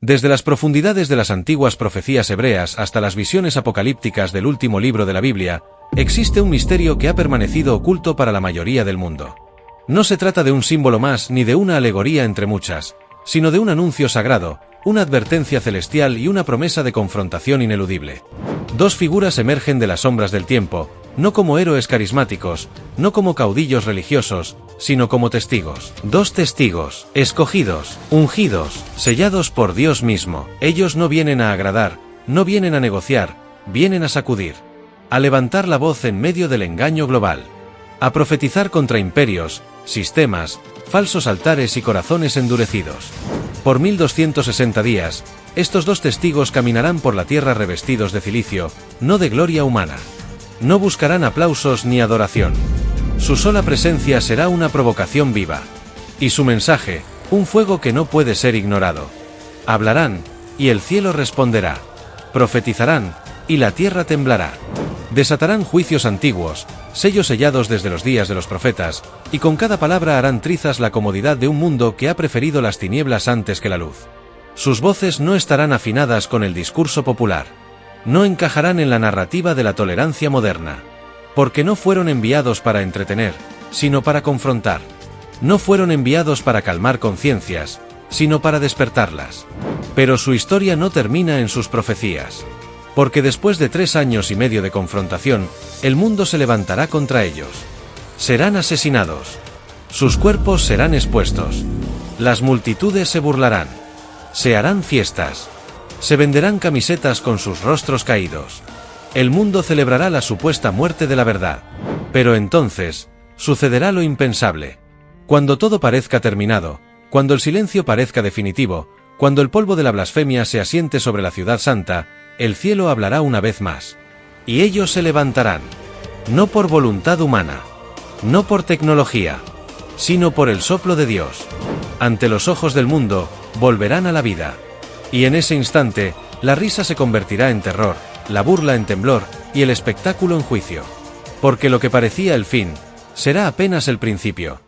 Desde las profundidades de las antiguas profecías hebreas hasta las visiones apocalípticas del último libro de la Biblia, existe un misterio que ha permanecido oculto para la mayoría del mundo. No se trata de un símbolo más ni de una alegoría entre muchas, sino de un anuncio sagrado, una advertencia celestial y una promesa de confrontación ineludible. Dos figuras emergen de las sombras del tiempo, no como héroes carismáticos, no como caudillos religiosos, sino como testigos. Dos testigos, escogidos, ungidos, sellados por Dios mismo. Ellos no vienen a agradar, no vienen a negociar, vienen a sacudir, a levantar la voz en medio del engaño global, a profetizar contra imperios, sistemas, falsos altares y corazones endurecidos. Por 1260 días, estos dos testigos caminarán por la tierra revestidos de cilicio, no de gloria humana. No buscarán aplausos ni adoración. Su sola presencia será una provocación viva. Y su mensaje, un fuego que no puede ser ignorado. Hablarán, y el cielo responderá. Profetizarán, y la tierra temblará. Desatarán juicios antiguos, sellos sellados desde los días de los profetas, y con cada palabra harán trizas la comodidad de un mundo que ha preferido las tinieblas antes que la luz. Sus voces no estarán afinadas con el discurso popular. No encajarán en la narrativa de la tolerancia moderna. Porque no fueron enviados para entretener, sino para confrontar. No fueron enviados para calmar conciencias, sino para despertarlas. Pero su historia no termina en sus profecías. Porque después de 3 años y medio de confrontación, el mundo se levantará contra ellos. Serán asesinados. Sus cuerpos serán expuestos. Las multitudes se burlarán. Se harán fiestas. Se venderán camisetas con sus rostros caídos. El mundo celebrará la supuesta muerte de la verdad. Pero entonces, sucederá lo impensable. Cuando todo parezca terminado, cuando el silencio parezca definitivo, cuando el polvo de la blasfemia se asiente sobre la ciudad santa, el cielo hablará una vez más. Y ellos se levantarán. No por voluntad humana. No por tecnología. Sino por el soplo de Dios. Ante los ojos del mundo, volverán a la vida. Y en ese instante, la risa se convertirá en terror, la burla en temblor, y el espectáculo en juicio. Porque lo que parecía el fin, será apenas el principio.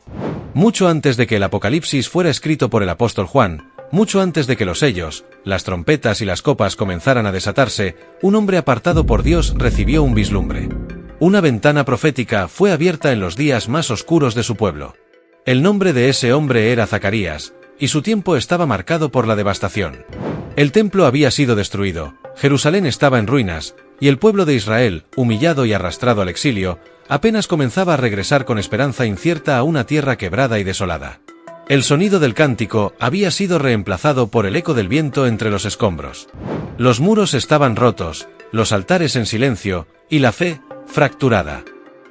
Mucho antes de que el Apocalipsis fuera escrito por el apóstol Juan, mucho antes de que los sellos, las trompetas y las copas comenzaran a desatarse, un hombre apartado por Dios recibió un vislumbre. Una ventana profética fue abierta en los días más oscuros de su pueblo. El nombre de ese hombre era Zacarías, y su tiempo estaba marcado por la devastación. El templo había sido destruido, Jerusalén estaba en ruinas, y el pueblo de Israel, humillado y arrastrado al exilio, apenas comenzaba a regresar con esperanza incierta a una tierra quebrada y desolada. El sonido del cántico había sido reemplazado por el eco del viento entre los escombros. Los muros estaban rotos, los altares en silencio, y la fe, fracturada.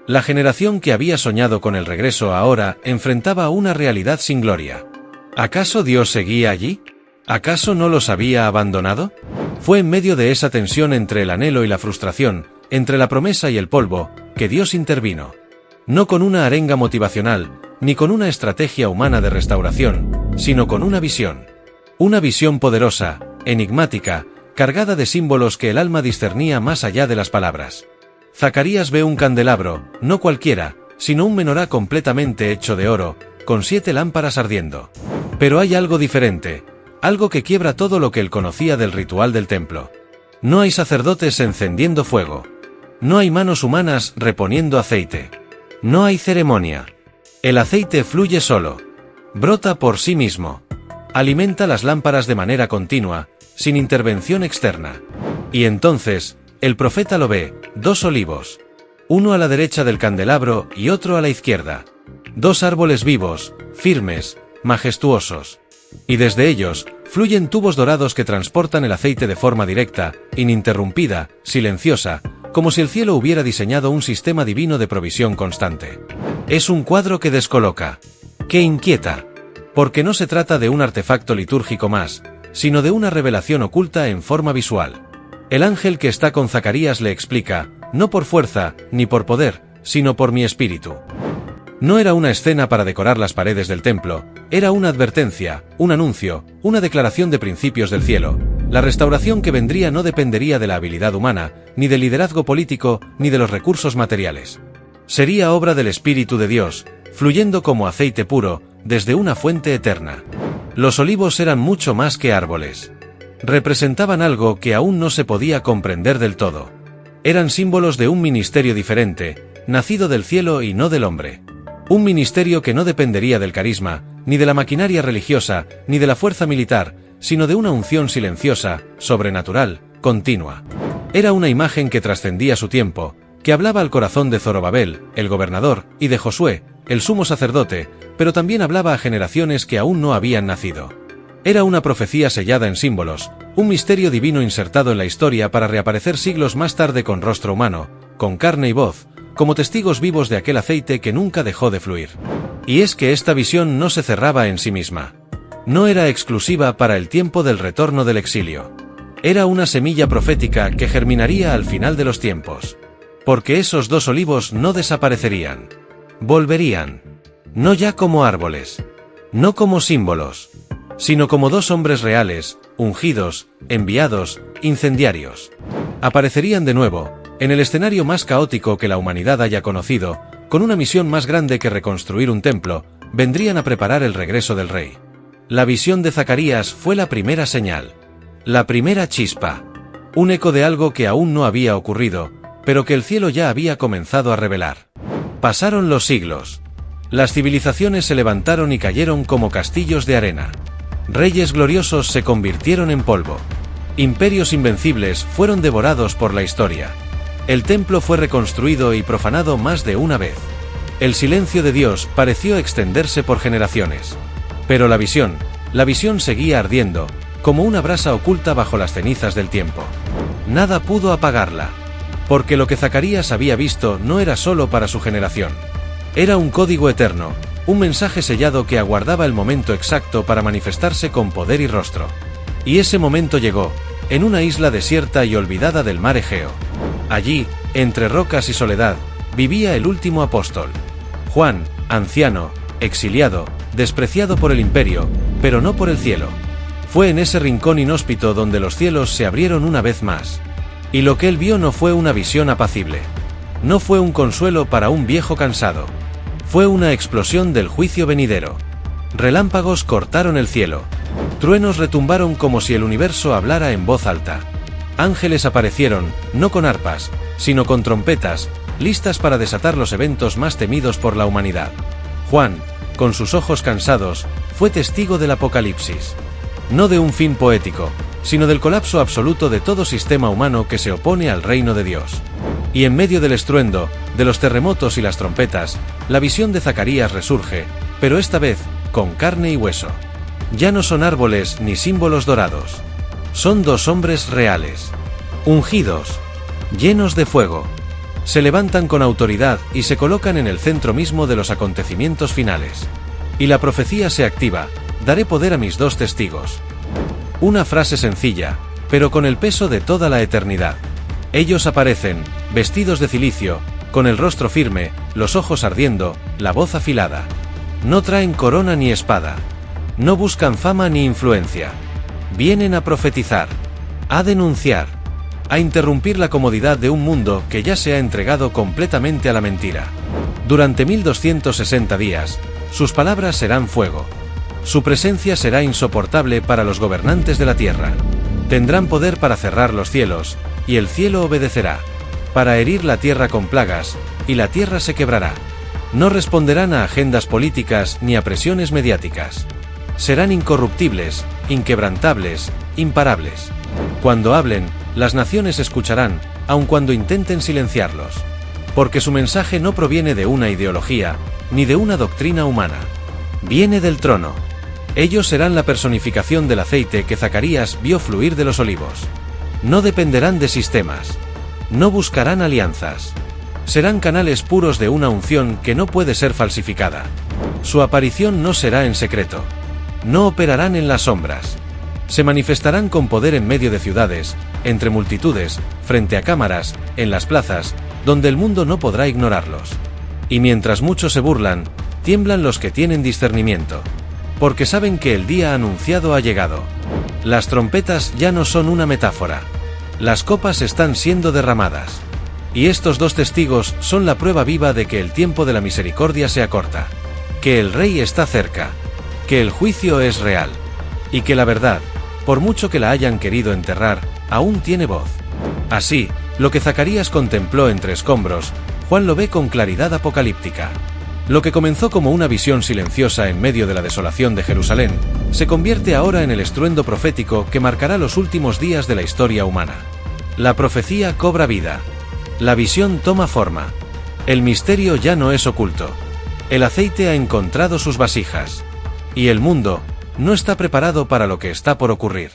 La generación que había soñado con el regreso ahora enfrentaba una realidad sin gloria. ¿Acaso Dios seguía allí? ¿Acaso no los había abandonado? Fue en medio de esa tensión entre el anhelo y la frustración, entre la promesa y el polvo, que Dios intervino. No con una arenga motivacional, ni con una estrategia humana de restauración, sino con una visión. Una visión poderosa, enigmática, cargada de símbolos que el alma discernía más allá de las palabras. Zacarías ve un candelabro, no cualquiera, sino un menorá completamente hecho de oro, con 7 lámparas ardiendo. Pero hay algo diferente, algo que quiebra todo lo que él conocía del ritual del templo. No hay sacerdotes encendiendo fuego. No hay manos humanas reponiendo aceite. No hay ceremonia. El aceite fluye solo. Brota por sí mismo. Alimenta las lámparas de manera continua, sin intervención externa. Y entonces, el profeta lo ve, 2 olivos. Uno a la derecha del candelabro y otro a la izquierda. 2 árboles vivos, firmes, majestuosos. Y desde ellos, fluyen tubos dorados que transportan el aceite de forma directa, ininterrumpida, silenciosa, como si el cielo hubiera diseñado un sistema divino de provisión constante. Es un cuadro que descoloca, que inquieta, porque no se trata de un artefacto litúrgico más, sino de una revelación oculta en forma visual. El ángel que está con Zacarías le explica, no por fuerza, ni por poder, sino por mi espíritu. No era una escena para decorar las paredes del templo, era una advertencia, un anuncio, una declaración de principios del cielo. La restauración que vendría no dependería de la habilidad humana, ni del liderazgo político, ni de los recursos materiales. Sería obra del Espíritu de Dios, fluyendo como aceite puro, desde una fuente eterna. Los olivos eran mucho más que árboles. Representaban algo que aún no se podía comprender del todo. Eran símbolos de un ministerio diferente, nacido del cielo y no del hombre. Un ministerio que no dependería del carisma, ni de la maquinaria religiosa, ni de la fuerza militar, sino de una unción silenciosa, sobrenatural, continua. Era una imagen que trascendía su tiempo, que hablaba al corazón de Zorobabel, el gobernador, y de Josué, el sumo sacerdote, pero también hablaba a generaciones que aún no habían nacido. Era una profecía sellada en símbolos, un misterio divino insertado en la historia para reaparecer siglos más tarde con rostro humano, con carne y voz, como testigos vivos de aquel aceite que nunca dejó de fluir. Y es que esta visión no se cerraba en sí misma. No era exclusiva para el tiempo del retorno del exilio. Era una semilla profética que germinaría al final de los tiempos. Porque esos dos olivos no desaparecerían. Volverían. No ya como árboles. No como símbolos. Sino como dos hombres reales, ungidos, enviados, incendiarios. Aparecerían de nuevo, en el escenario más caótico que la humanidad haya conocido, con una misión más grande que reconstruir un templo, vendrían a preparar el regreso del rey. La visión de Zacarías fue la primera señal. La primera chispa. Un eco de algo que aún no había ocurrido, pero que el cielo ya había comenzado a revelar. Pasaron los siglos. Las civilizaciones se levantaron y cayeron como castillos de arena. Reyes gloriosos se convirtieron en polvo. Imperios invencibles fueron devorados por la historia. El templo fue reconstruido y profanado más de una vez. El silencio de Dios pareció extenderse por generaciones. Pero la visión seguía ardiendo, como una brasa oculta bajo las cenizas del tiempo. Nada pudo apagarla. Porque lo que Zacarías había visto no era solo para su generación. Era un código eterno, un mensaje sellado que aguardaba el momento exacto para manifestarse con poder y rostro. Y ese momento llegó, en una isla desierta y olvidada del mar Egeo. Allí, entre rocas y soledad, vivía el último apóstol. Juan, anciano, exiliado, despreciado por el imperio, pero no por el cielo. Fue en ese rincón inhóspito donde los cielos se abrieron una vez más. Y lo que él vio no fue una visión apacible. No fue un consuelo para un viejo cansado. Fue una explosión del juicio venidero. Relámpagos cortaron el cielo. Truenos retumbaron como si el universo hablara en voz alta. Ángeles aparecieron, no con arpas, sino con trompetas, listas para desatar los eventos más temidos por la humanidad. Juan, con sus ojos cansados, fue testigo del apocalipsis. No de un fin poético, sino del colapso absoluto de todo sistema humano que se opone al reino de Dios. Y en medio del estruendo, de los terremotos y las trompetas, la visión de Zacarías resurge, pero esta vez, con carne y hueso. Ya no son árboles ni símbolos dorados. Son dos hombres reales. Ungidos. Llenos de fuego. Se levantan con autoridad y se colocan en el centro mismo de los acontecimientos finales. Y la profecía se activa: daré poder a mis dos testigos. Una frase sencilla, pero con el peso de toda la eternidad. Ellos aparecen, vestidos de cilicio, con el rostro firme, los ojos ardiendo, la voz afilada. No traen corona ni espada. No buscan fama ni influencia. Vienen a profetizar, a denunciar, a interrumpir la comodidad de un mundo que ya se ha entregado completamente a la mentira. Durante 1260 días, sus palabras serán fuego. Su presencia será insoportable para los gobernantes de la tierra. Tendrán poder para cerrar los cielos, y el cielo obedecerá. Para herir la tierra con plagas, y la tierra se quebrará. No responderán a agendas políticas ni a presiones mediáticas. Serán incorruptibles, inquebrantables, imparables. Cuando hablen, las naciones escucharán, aun cuando intenten silenciarlos. Porque su mensaje no proviene de una ideología, ni de una doctrina humana. Viene del trono. Ellos serán la personificación del aceite que Zacarías vio fluir de los olivos. No dependerán de sistemas. No buscarán alianzas. Serán canales puros de una unción que no puede ser falsificada. Su aparición no será en secreto. No operarán en las sombras. Se manifestarán con poder en medio de ciudades, entre multitudes, frente a cámaras, en las plazas, donde el mundo no podrá ignorarlos. Y mientras muchos se burlan, tiemblan los que tienen discernimiento. Porque saben que el día anunciado ha llegado. Las trompetas ya no son una metáfora. Las copas están siendo derramadas. Y estos dos testigos son la prueba viva de que el tiempo de la misericordia se acorta. Que el Rey está cerca. Que el juicio es real. Y que la verdad, por mucho que la hayan querido enterrar, aún tiene voz. Así, lo que Zacarías contempló entre escombros, Juan lo ve con claridad apocalíptica. Lo que comenzó como una visión silenciosa en medio de la desolación de Jerusalén, se convierte ahora en el estruendo profético que marcará los últimos días de la historia humana. La profecía cobra vida. La visión toma forma. El misterio ya no es oculto. El aceite ha encontrado sus vasijas. Y el mundo no está preparado para lo que está por ocurrir.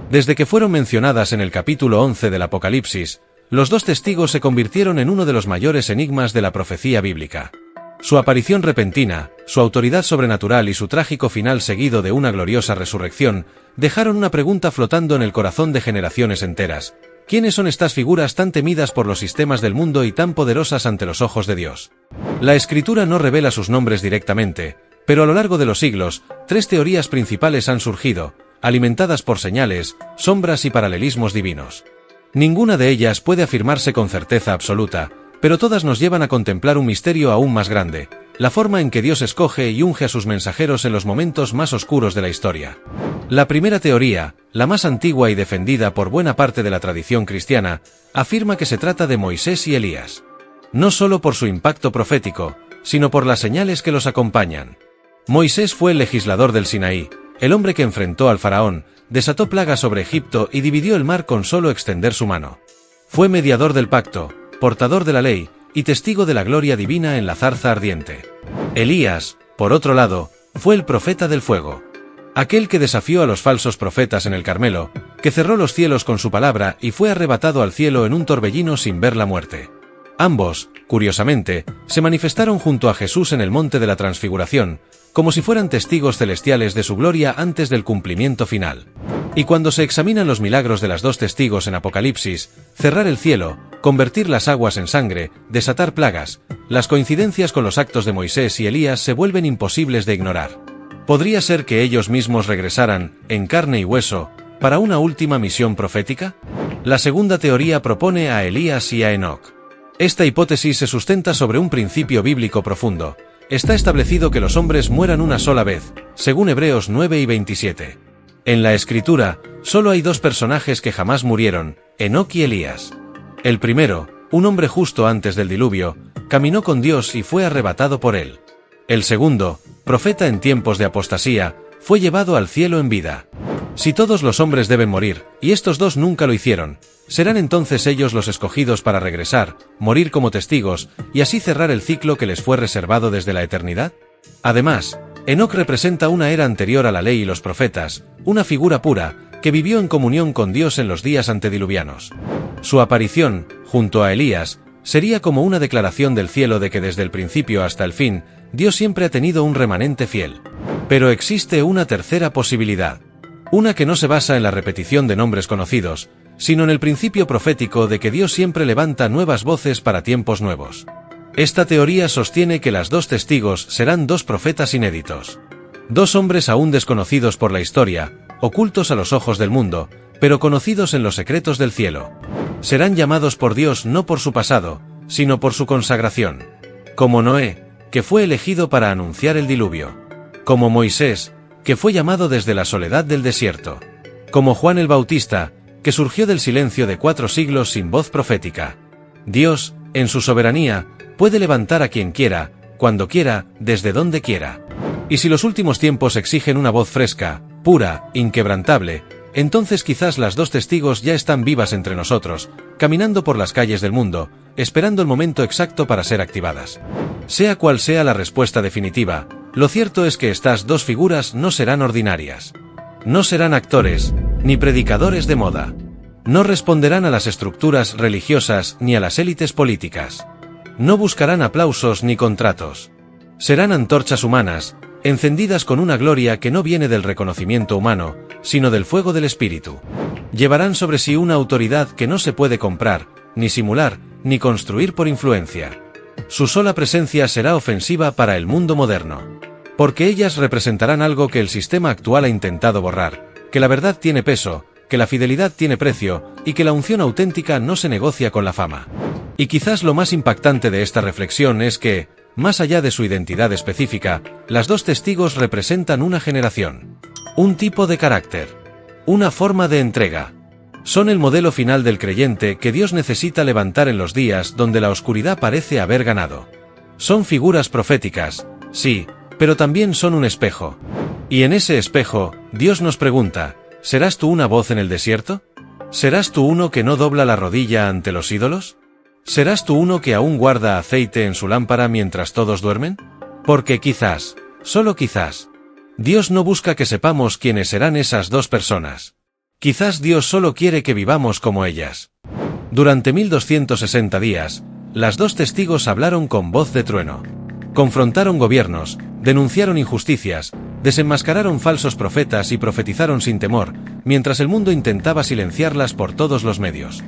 Desde que fueron mencionadas en el capítulo 11 del Apocalipsis, los dos testigos se convirtieron en uno de los mayores enigmas de la profecía bíblica. Su aparición repentina, su autoridad sobrenatural y su trágico final seguido de una gloriosa resurrección, dejaron una pregunta flotando en el corazón de generaciones enteras. ¿Quiénes son estas figuras tan temidas por los sistemas del mundo y tan poderosas ante los ojos de Dios? La Escritura no revela sus nombres directamente, pero a lo largo de los siglos, tres teorías principales han surgido, alimentadas por señales, sombras y paralelismos divinos. Ninguna de ellas puede afirmarse con certeza absoluta, pero todas nos llevan a contemplar un misterio aún más grande, la forma en que Dios escoge y unge a sus mensajeros en los momentos más oscuros de la historia. La primera teoría, la más antigua y defendida por buena parte de la tradición cristiana, afirma que se trata de Moisés y Elías. No solo por su impacto profético, sino por las señales que los acompañan. Moisés fue el legislador del Sinaí, el hombre que enfrentó al faraón, desató plagas sobre Egipto y dividió el mar con solo extender su mano. Fue mediador del pacto, portador de la ley, y testigo de la gloria divina en la zarza ardiente. Elías, por otro lado, fue el profeta del fuego. Aquel que desafió a los falsos profetas en el Carmelo, que cerró los cielos con su palabra y fue arrebatado al cielo en un torbellino sin ver la muerte. Ambos, curiosamente, se manifestaron junto a Jesús en el monte de la Transfiguración, como si fueran testigos celestiales de su gloria antes del cumplimiento final. Y cuando se examinan los milagros de las dos testigos en Apocalipsis, cerrar el cielo, convertir las aguas en sangre, desatar plagas, las coincidencias con los actos de Moisés y Elías se vuelven imposibles de ignorar. ¿Podría ser que ellos mismos regresaran, en carne y hueso, para una última misión profética? La segunda teoría propone a Elías y a Enoc. Esta hipótesis se sustenta sobre un principio bíblico profundo. Está establecido que los hombres mueran una sola vez, según Hebreos 9 y 27. En la Escritura, solo hay dos personajes que jamás murieron, Enoc y Elías. El primero, un hombre justo antes del diluvio, caminó con Dios y fue arrebatado por él. El segundo, profeta en tiempos de apostasía, fue llevado al cielo en vida. Si todos los hombres deben morir, y estos dos nunca lo hicieron, ¿serán entonces ellos los escogidos para regresar, morir como testigos, y así cerrar el ciclo que les fue reservado desde la eternidad? Además, Enoc representa una era anterior a la ley y los profetas, una figura pura, que vivió en comunión con Dios en los días antediluvianos. Su aparición, junto a Elías, sería como una declaración del cielo de que desde el principio hasta el fin, Dios siempre ha tenido un remanente fiel. Pero existe una tercera posibilidad. Una que no se basa en la repetición de nombres conocidos, sino en el principio profético de que Dios siempre levanta nuevas voces para tiempos nuevos. Esta teoría sostiene que las dos testigos serán dos profetas inéditos. Dos hombres aún desconocidos por la historia, ocultos a los ojos del mundo, pero conocidos en los secretos del cielo. Serán llamados por Dios no por su pasado, sino por su consagración. Como Noé, que fue elegido para anunciar el diluvio. Como Moisés, que fue llamado desde la soledad del desierto. Como Juan el Bautista, que surgió del silencio de 4 siglos sin voz profética. Dios, en su soberanía, puede levantar a quien quiera, cuando quiera, desde donde quiera. Y si los últimos tiempos exigen una voz fresca, pura, inquebrantable, entonces quizás las dos testigos ya están vivas entre nosotros, caminando por las calles del mundo, esperando el momento exacto para ser activadas. Sea cual sea la respuesta definitiva, lo cierto es que estas dos figuras no serán ordinarias. No serán actores, ni predicadores de moda. No responderán a las estructuras religiosas ni a las élites políticas. No buscarán aplausos ni contratos. Serán antorchas humanas, encendidas con una gloria que no viene del reconocimiento humano, sino del fuego del Espíritu. Llevarán sobre sí una autoridad que no se puede comprar, ni simular, ni construir por influencia. Su sola presencia será ofensiva para el mundo moderno. Porque ellas representarán algo que el sistema actual ha intentado borrar, que la verdad tiene peso, que la fidelidad tiene precio, y que la unción auténtica no se negocia con la fama. Y quizás lo más impactante de esta reflexión es que, más allá de su identidad específica, las dos testigos representan una generación. Un tipo de carácter. una forma de entrega. Son el modelo final del creyente que Dios necesita levantar en los días donde la oscuridad parece haber ganado. Son figuras proféticas, sí, pero también son un espejo. Y en ese espejo, Dios nos pregunta, ¿serás tú una voz en el desierto? ¿Serás tú uno que no dobla la rodilla ante los ídolos? ¿Serás tú uno que aún guarda aceite en su lámpara mientras todos duermen? Porque quizás, solo quizás, Dios no busca que sepamos quiénes serán esas dos personas. Quizás Dios solo quiere que vivamos como ellas. Durante 1260 días, las dos testigos hablaron con voz de trueno. Confrontaron gobiernos, denunciaron injusticias, desenmascararon falsos profetas y profetizaron sin temor, mientras el mundo intentaba silenciarlas por todos los medios.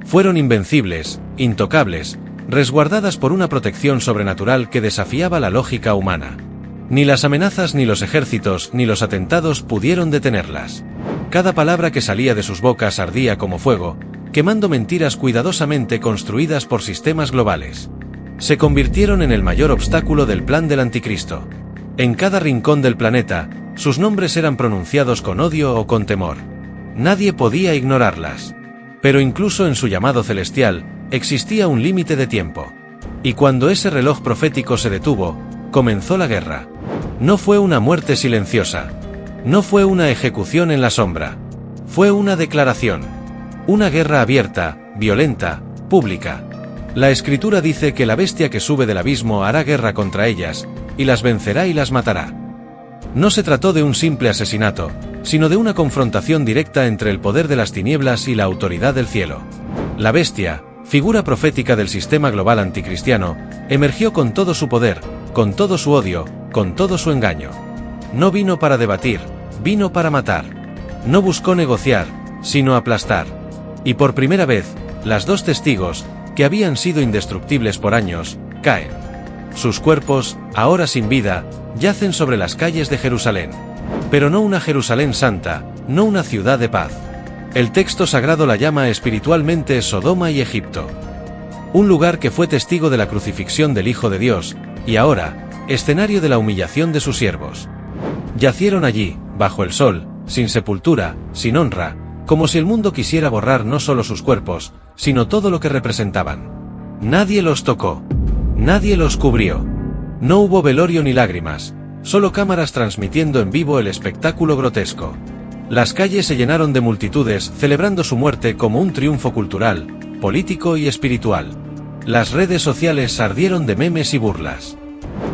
Fueron invencibles, intocables, resguardadas por una protección sobrenatural que desafiaba la lógica humana. Ni las amenazas ni los ejércitos ni los atentados pudieron detenerlas. Cada palabra que salía de sus bocas ardía como fuego, quemando mentiras cuidadosamente construidas por sistemas globales. Se convirtieron en el mayor obstáculo del plan del anticristo. En cada rincón del planeta, sus nombres eran pronunciados con odio o con temor. Nadie podía ignorarlas. Pero incluso en su llamado celestial, existía un límite de tiempo. Y cuando ese reloj profético se detuvo, comenzó la guerra. No fue una muerte silenciosa. No fue una ejecución en la sombra. Fue una declaración. Una guerra abierta, violenta, pública. La Escritura dice que la bestia que sube del abismo hará guerra contra ellas, y las vencerá y las matará. No se trató de un simple asesinato, sino de una confrontación directa entre el poder de las tinieblas y la autoridad del cielo. La bestia, figura profética del sistema global anticristiano, emergió con todo su poder, con todo su odio, con todo su engaño. No vino para debatir, vino para matar. No buscó negociar, sino aplastar. Y por primera vez, las dos testigos, que habían sido indestructibles por años, caen. Sus cuerpos, ahora sin vida, yacen sobre las calles de Jerusalén. Pero no una Jerusalén santa, no una ciudad de paz. El texto sagrado la llama espiritualmente Sodoma y Egipto. Un lugar que fue testigo de la crucifixión del Hijo de Dios, y ahora, escenario de la humillación de sus siervos. Yacieron allí, bajo el sol, sin sepultura, sin honra, como si el mundo quisiera borrar no solo sus cuerpos, sino todo lo que representaban. Nadie los tocó. Nadie los cubrió. No hubo velorio ni lágrimas, solo cámaras transmitiendo en vivo el espectáculo grotesco. Las calles se llenaron de multitudes celebrando su muerte como un triunfo cultural, político y espiritual. Las redes sociales ardieron de memes y burlas.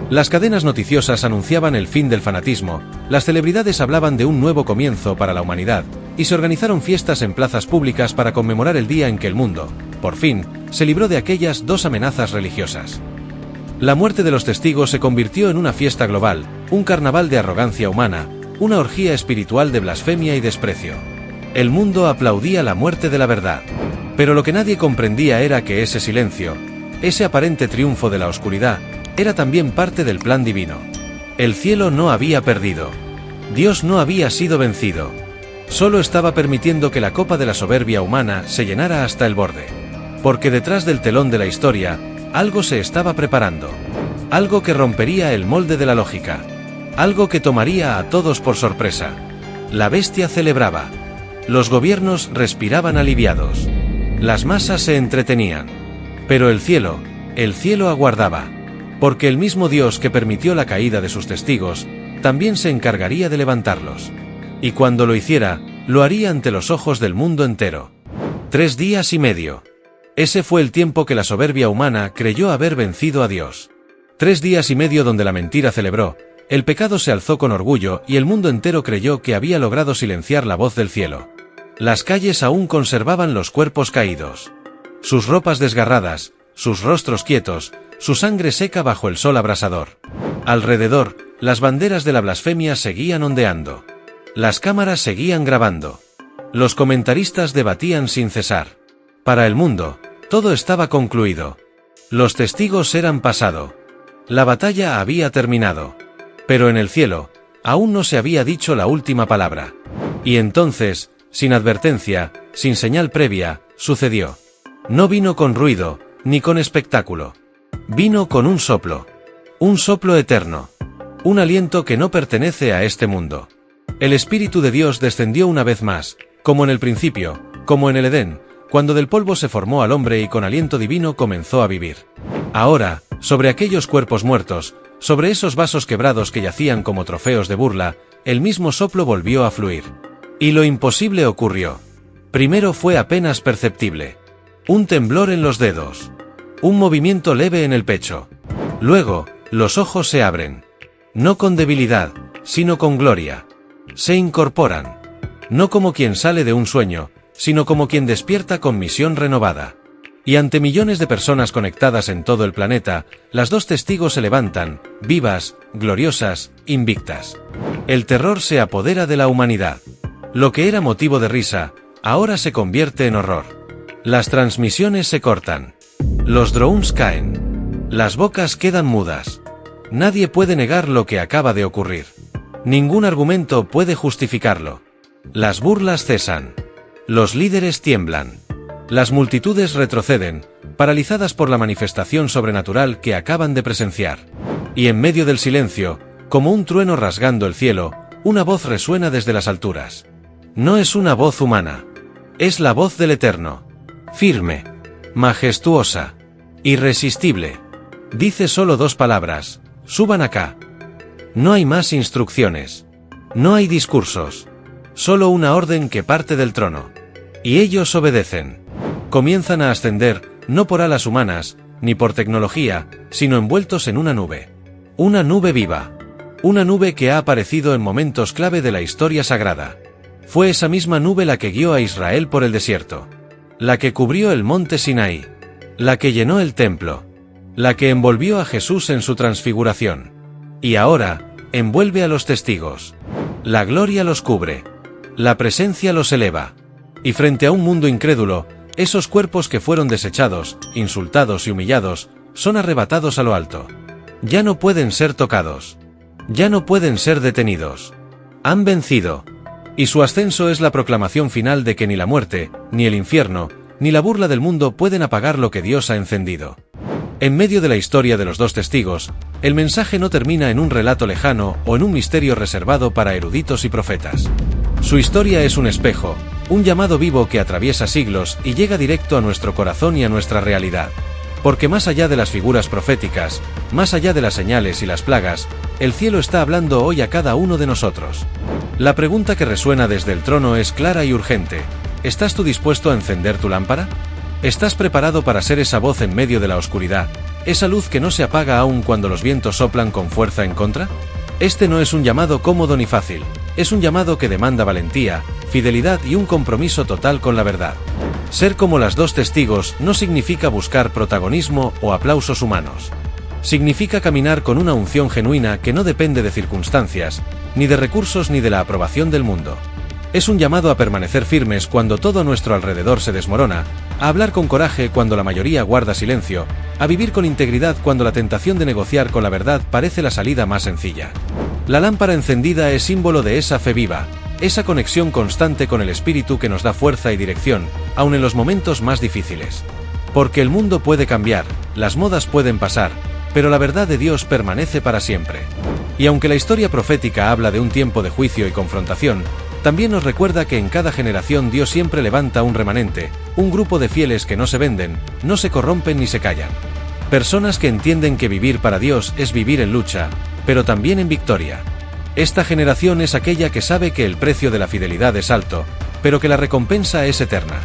Las cadenas noticiosas anunciaban el fin del fanatismo, las celebridades hablaban de un nuevo comienzo para la humanidad, y se organizaron fiestas en plazas públicas para conmemorar el día en que el mundo, por fin, se libró de aquellas dos amenazas religiosas. La muerte de los testigos se convirtió en una fiesta global, un carnaval de arrogancia humana, una orgía espiritual de blasfemia y desprecio. El mundo aplaudía la muerte de la verdad. Pero lo que nadie comprendía era que ese silencio, ese aparente triunfo de la oscuridad, era también parte del plan divino. El cielo no había perdido. Dios no había sido vencido. Solo estaba permitiendo que la copa de la soberbia humana se llenara hasta el borde. Porque detrás del telón de la historia, algo se estaba preparando. Algo que rompería el molde de la lógica. Algo que tomaría a todos por sorpresa. La bestia celebraba. Los gobiernos respiraban aliviados. Las masas se entretenían. Pero el cielo aguardaba. Porque el mismo Dios que permitió la caída de sus testigos, también se encargaría de levantarlos. Y cuando lo hiciera, lo haría ante los ojos del mundo entero. 3 días y medio. Ese fue el tiempo que la soberbia humana creyó haber vencido a Dios. 3 días y medio donde la mentira celebró, el pecado se alzó con orgullo y el mundo entero creyó que había logrado silenciar la voz del cielo. Las calles aún conservaban los cuerpos caídos. Sus ropas desgarradas, sus rostros quietos, su sangre seca bajo el sol abrasador. Alrededor, las banderas de la blasfemia seguían ondeando. Las cámaras seguían grabando. Los comentaristas debatían sin cesar. Para el mundo, todo estaba concluido. Los testigos eran pasado. La batalla había terminado. Pero en el cielo, aún no se había dicho la última palabra. Y entonces, sin advertencia, sin señal previa, sucedió. No vino con ruido, ni con espectáculo. Vino con un soplo eterno. Un aliento que no pertenece a este mundo. El Espíritu de Dios descendió una vez más, como en el principio, como en el Edén, cuando del polvo se formó al hombre y con aliento divino comenzó a vivir. Ahora, sobre aquellos cuerpos muertos, sobre esos vasos quebrados que yacían como trofeos de burla, el mismo soplo volvió a fluir. Y lo imposible ocurrió. Primero fue apenas perceptible. Un temblor en los dedos. Un movimiento leve en el pecho. Luego, los ojos se abren. No con debilidad, sino con gloria. Se incorporan. No como quien sale de un sueño, sino como quien despierta con misión renovada. Y ante millones de personas conectadas en todo el planeta, las dos testigos se levantan, vivas, gloriosas, invictas. El terror se apodera de la humanidad. Lo que era motivo de risa, ahora se convierte en horror. Las transmisiones se cortan. Los drones caen. Las bocas quedan mudas. Nadie puede negar lo que acaba de ocurrir. Ningún argumento puede justificarlo. Las burlas cesan. Los líderes tiemblan. Las multitudes retroceden, paralizadas por la manifestación sobrenatural que acaban de presenciar. Y en medio del silencio, como un trueno rasgando el cielo, una voz resuena desde las alturas. No es una voz humana. Es la voz del Eterno. Firme. Majestuosa. Irresistible. Dice solo dos palabras: suban acá. No hay más instrucciones. No hay discursos. Solo una orden que parte del trono. Y ellos obedecen. Comienzan a ascender, no por alas humanas, ni por tecnología, sino envueltos en una nube. Una nube viva. Una nube que ha aparecido en momentos clave de la historia sagrada. Fue esa misma nube la que guió a Israel por el desierto. La que cubrió el monte Sinaí. La que llenó el templo. La que envolvió a Jesús en su transfiguración. Y ahora, envuelve a los testigos. La gloria los cubre. La presencia los eleva. Y frente a un mundo incrédulo, esos cuerpos que fueron desechados, insultados y humillados, son arrebatados a lo alto. Ya no pueden ser tocados. Ya no pueden ser detenidos. Han vencido. Y su ascenso es la proclamación final de que ni la muerte, ni el infierno, ni la burla del mundo pueden apagar lo que Dios ha encendido. En medio de la historia de los dos testigos, el mensaje no termina en un relato lejano o en un misterio reservado para eruditos y profetas. Su historia es un espejo, un llamado vivo que atraviesa siglos y llega directo a nuestro corazón y a nuestra realidad. Porque más allá de las figuras proféticas, más allá de las señales y las plagas, el cielo está hablando hoy a cada uno de nosotros. La pregunta que resuena desde el trono es clara y urgente: ¿estás tú dispuesto a encender tu lámpara? ¿Estás preparado para ser esa voz en medio de la oscuridad, esa luz que no se apaga aún cuando los vientos soplan con fuerza en contra? Este no es un llamado cómodo ni fácil, es un llamado que demanda valentía, fidelidad y un compromiso total con la verdad. Ser como las dos testigos no significa buscar protagonismo o aplausos humanos. Significa caminar con una unción genuina que no depende de circunstancias, ni de recursos ni de la aprobación del mundo. Es un llamado a permanecer firmes cuando todo a nuestro alrededor se desmorona, a hablar con coraje cuando la mayoría guarda silencio, a vivir con integridad cuando la tentación de negociar con la verdad parece la salida más sencilla. La lámpara encendida es símbolo de esa fe viva, esa conexión constante con el Espíritu que nos da fuerza y dirección, aun en los momentos más difíciles. Porque el mundo puede cambiar, las modas pueden pasar, pero la verdad de Dios permanece para siempre. Y aunque la historia profética habla de un tiempo de juicio y confrontación, también nos recuerda que en cada generación Dios siempre levanta un remanente, un grupo de fieles que no se venden, no se corrompen ni se callan. Personas que entienden que vivir para Dios es vivir en lucha, pero también en victoria. Esta generación es aquella que sabe que el precio de la fidelidad es alto, pero que la recompensa es eterna.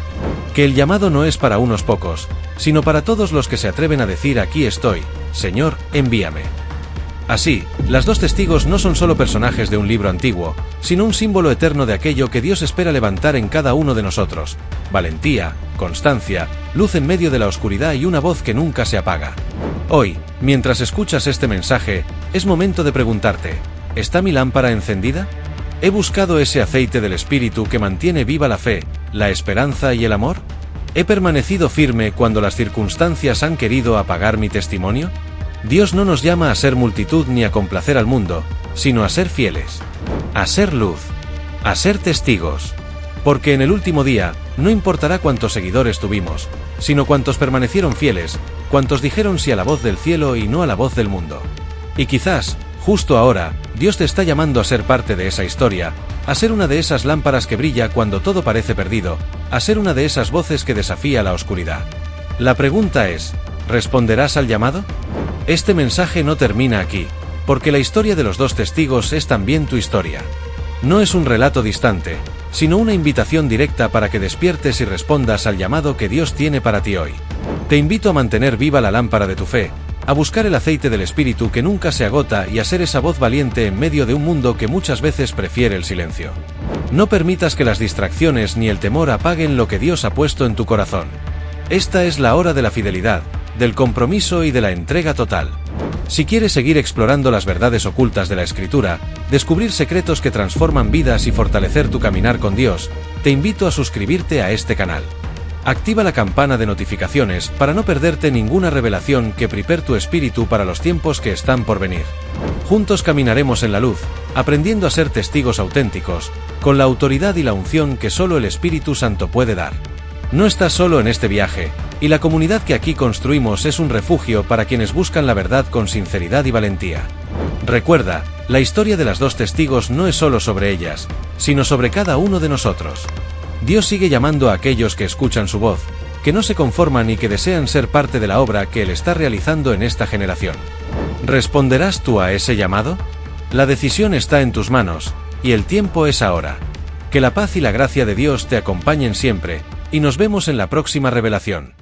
Que el llamado no es para unos pocos, sino para todos los que se atreven a decir: aquí estoy, Señor, envíame. Así, las dos testigos no son solo personajes de un libro antiguo, sino un símbolo eterno de aquello que Dios espera levantar en cada uno de nosotros: valentía, constancia, luz en medio de la oscuridad y una voz que nunca se apaga. Hoy, mientras escuchas este mensaje, es momento de preguntarte: ¿está mi lámpara encendida? ¿He buscado ese aceite del Espíritu que mantiene viva la fe, la esperanza y el amor? ¿He permanecido firme cuando las circunstancias han querido apagar mi testimonio? Dios no nos llama a ser multitud ni a complacer al mundo, sino a ser fieles, a ser luz, a ser testigos. Porque en el último día, no importará cuántos seguidores tuvimos, sino cuántos permanecieron fieles, cuántos dijeron sí a la voz del cielo y no a la voz del mundo. Y quizás, Justo ahora, Dios te está llamando a ser parte de esa historia, a ser una de esas lámparas que brilla cuando todo parece perdido, a ser una de esas voces que desafía la oscuridad. La pregunta es, ¿responderás al llamado? Este mensaje no termina aquí, porque la historia de los dos testigos es también tu historia. No es un relato distante, sino una invitación directa para que despiertes y respondas al llamado que Dios tiene para ti hoy. Te invito a mantener viva la lámpara de tu fe, a buscar el aceite del Espíritu que nunca se agota y a ser esa voz valiente en medio de un mundo que muchas veces prefiere el silencio. No permitas que las distracciones ni el temor apaguen lo que Dios ha puesto en tu corazón. Esta es la hora de la fidelidad, del compromiso y de la entrega total. Si quieres seguir explorando las verdades ocultas de la Escritura, descubrir secretos que transforman vidas y fortalecer tu caminar con Dios, te invito a suscribirte a este canal. Activa la campana de notificaciones para no perderte ninguna revelación que prepare tu espíritu para los tiempos que están por venir. Juntos caminaremos en la luz, aprendiendo a ser testigos auténticos, con la autoridad y la unción que solo el Espíritu Santo puede dar. No estás solo en este viaje, y la comunidad que aquí construimos es un refugio para quienes buscan la verdad con sinceridad y valentía. Recuerda, la historia de las dos testigos no es solo sobre ellas, sino sobre cada uno de nosotros. Dios sigue llamando a aquellos que escuchan su voz, que no se conforman y que desean ser parte de la obra que Él está realizando en esta generación. ¿Responderás tú a ese llamado? La decisión está en tus manos, y el tiempo es ahora. Que la paz y la gracia de Dios te acompañen siempre, y nos vemos en la próxima revelación.